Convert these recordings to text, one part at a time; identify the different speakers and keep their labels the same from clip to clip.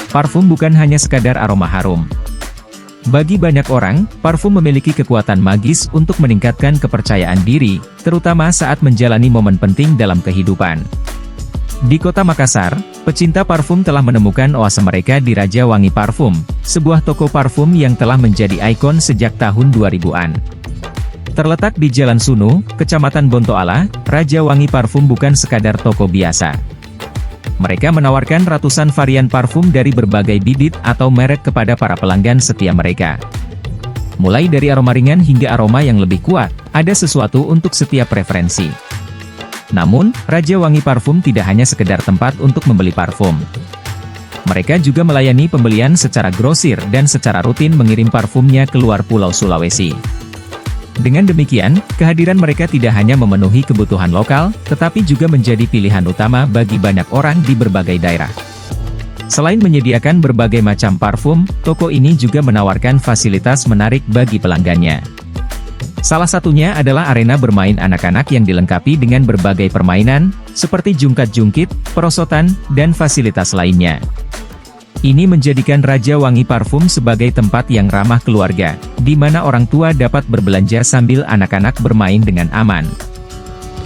Speaker 1: Parfum bukan hanya sekadar aroma harum. Bagi banyak orang, parfum memiliki kekuatan magis untuk meningkatkan kepercayaan diri, terutama saat menjalani momen penting dalam kehidupan. Di kota Makassar, pecinta parfum telah menemukan oase mereka di Raja Wangi Parfum, sebuah toko parfum yang telah menjadi ikon sejak tahun 2000-an. Terletak di Jalan Sunu, Kecamatan Bontoala, Raja Wangi Parfum bukan sekadar toko biasa. Mereka menawarkan ratusan varian parfum dari berbagai bibit atau merek kepada para pelanggan setia mereka. Mulai dari aroma ringan hingga aroma yang lebih kuat, ada sesuatu untuk setiap preferensi. Namun, Raja Wangi Parfum tidak hanya sekedar tempat untuk membeli parfum. Mereka juga melayani pembelian secara grosir dan secara rutin mengirim parfumnya keluar Pulau Sulawesi. Dengan demikian, kehadiran mereka tidak hanya memenuhi kebutuhan lokal, tetapi juga menjadi pilihan utama bagi banyak orang di berbagai daerah. Selain menyediakan berbagai macam parfum, toko ini juga menawarkan fasilitas menarik bagi pelanggannya. Salah satunya adalah arena bermain anak-anak yang dilengkapi dengan berbagai permainan, seperti jungkat-jungkit, perosotan, dan fasilitas lainnya. Ini menjadikan Raja Wangi Parfum sebagai tempat yang ramah keluarga, di mana orang tua dapat berbelanja sambil anak-anak bermain dengan aman.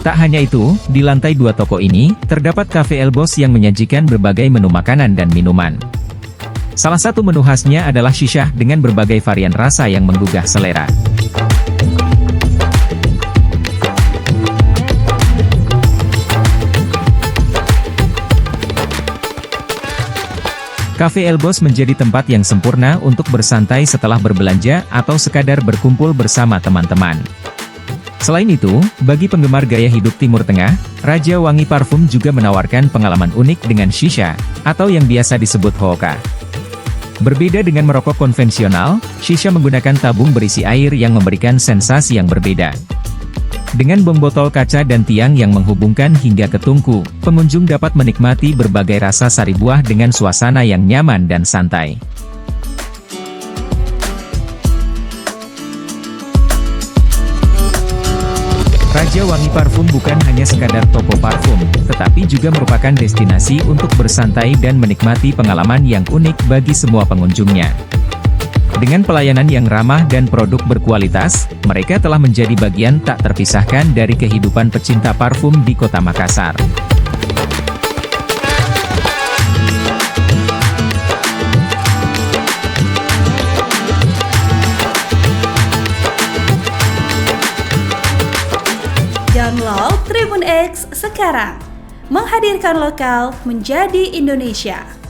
Speaker 1: Tak hanya itu, di lantai 2 toko ini, terdapat Cafe Elboss yang menyajikan berbagai menu makanan dan minuman. Salah satu menu khasnya adalah shisha dengan berbagai varian rasa yang menggugah selera. Cafe Elboss menjadi tempat yang sempurna untuk bersantai setelah berbelanja atau sekadar berkumpul bersama teman-teman. Selain itu, bagi penggemar gaya hidup Timur Tengah, Raja Wangi Parfum juga menawarkan pengalaman unik dengan shisha, atau yang biasa disebut hookah. Berbeda dengan merokok konvensional, shisha menggunakan tabung berisi air yang memberikan sensasi yang berbeda. Dengan bom botol kaca dan tiang yang menghubungkan hingga ke tungku, pengunjung dapat menikmati berbagai rasa sari buah dengan suasana yang nyaman dan santai. Raja Wangi Parfum bukan hanya sekadar toko parfum, tetapi juga merupakan destinasi untuk bersantai dan menikmati pengalaman yang unik bagi semua pengunjungnya. Dengan pelayanan yang ramah dan produk berkualitas, mereka telah menjadi bagian tak terpisahkan dari kehidupan pecinta parfum di kota Makassar.
Speaker 2: Download Tribun X sekarang, menghadirkan lokal menjadi Indonesia.